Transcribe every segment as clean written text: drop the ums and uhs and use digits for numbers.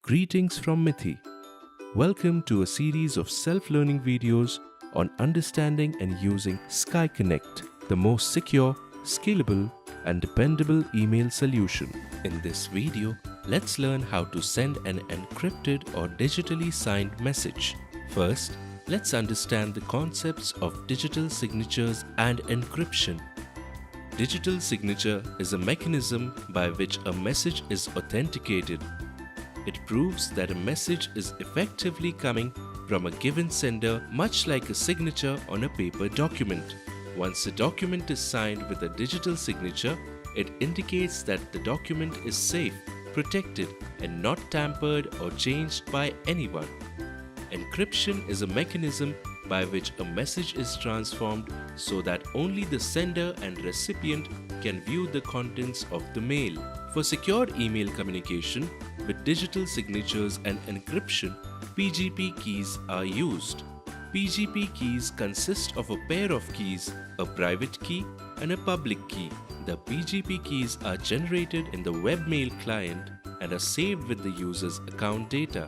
Greetings from Mithi. Welcome to a series of self-learning videos on understanding and using Sky Connect, the most secure, scalable, and dependable email solution. In this video, let's learn how to send an encrypted or digitally signed message. First, let's understand the concepts of digital signatures and encryption. Digital signature is a mechanism by which a message is authenticated. It proves that a message is effectively coming from a given sender, much like a signature on a paper document. Once a document is signed with a digital signature, it indicates that the document is safe, protected, and not tampered or changed by anyone. Encryption is a mechanism by which a message is transformed so that only the sender and recipient can view the contents of the mail. For secure email communication with digital signatures and encryption, PGP keys are used. PGP keys consist of a pair of keys, a private key and a public key. The PGP keys are generated in the webmail client and are saved with the user's account data.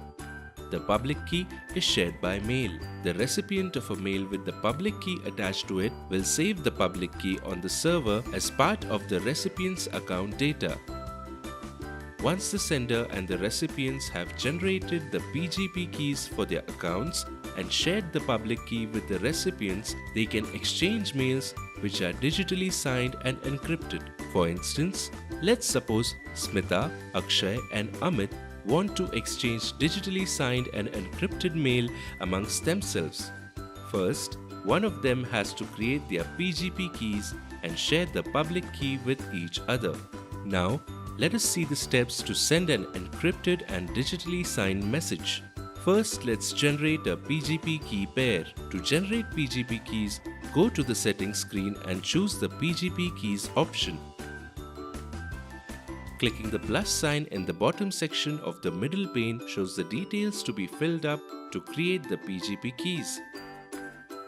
The public key is shared by mail. The recipient of a mail with the public key attached to it will save the public key on the server as part of the recipient's account data. Once the sender and the recipients have generated the PGP keys for their accounts and shared the public key with the recipients, they can exchange mails which are digitally signed and encrypted. For instance, let's suppose Smita, Akshay and Amit want to exchange digitally signed and encrypted mail amongst themselves. First, one of them has to create their PGP keys and share the public key with each other. Now, let us see the steps to send an encrypted and digitally signed message. First, let's generate a PGP key pair. To generate PGP keys, go to the settings screen and choose the PGP keys option. Clicking the plus sign in the bottom section of the middle pane shows the details to be filled up to create the PGP keys.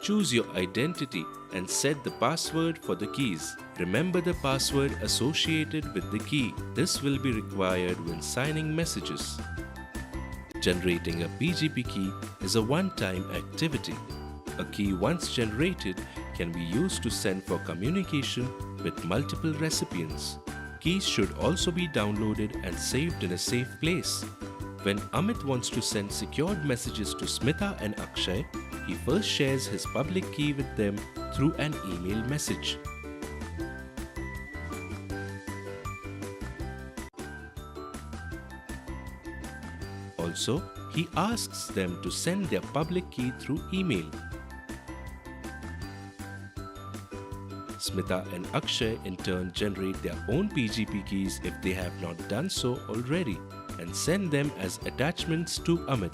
Choose your identity and set the password for the keys. Remember the password associated with the key. This will be required when signing messages. Generating a PGP key is a one-time activity. A key once generated can be used to send for communication with multiple recipients. Keys should also be downloaded and saved in a safe place. When Amit wants to send secured messages to Smita and Akshay, he first shares his public key with them through an email message. Also, he asks them to send their public key through email. Smita and Akshay in turn generate their own PGP keys if they have not done so already and send them as attachments to Amit.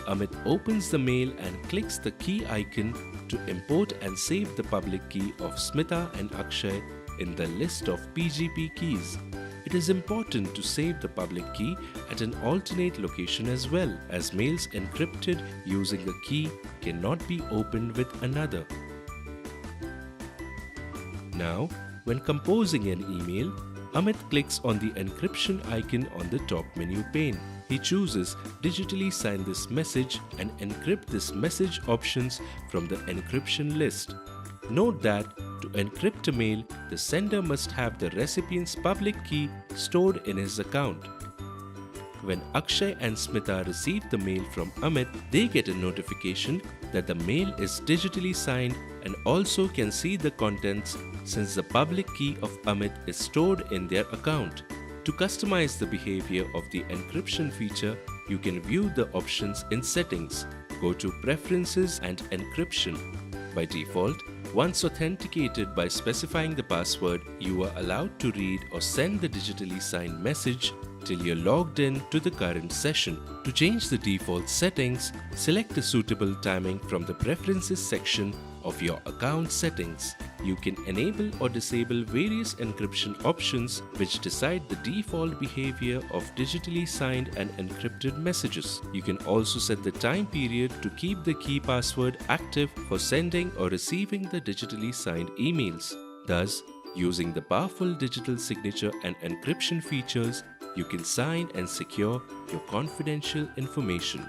Amit opens the mail and clicks the key icon to import and save the public key of Smita and Akshay in the list of PGP keys. It is important to save the public key at an alternate location as well, as mails encrypted using a key cannot be opened with another. Now, when composing an email, Amit clicks on the encryption icon on the top menu pane. He chooses digitally sign this message and encrypt this message options from the encryption list. Note that to encrypt a mail, the sender must have the recipient's public key stored in his account. When Akshay and Smita receive the mail from Amit, they get a notification that the mail is digitally signed and also can see the contents since the public key of Amit is stored in their account. To customize the behavior of the encryption feature, you can view the options in Settings. Go to Preferences and Encryption. By default, once authenticated by specifying the password, you are allowed to read or send the digitally signed message till you're logged in to the current session. To change the default settings, select a suitable timing from the Preferences section of your account settings. You can enable or disable various encryption options which decide the default behavior of digitally signed and encrypted messages. You can also set the time period to keep the key password active for sending or receiving the digitally signed emails. Thus, Using the powerful digital signature and encryption features, you can sign and secure your confidential information.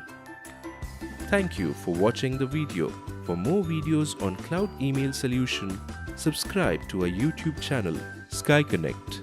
Thank you for watching the video. For more videos on cloud email solution, subscribe to our YouTube channel, Sky Connect.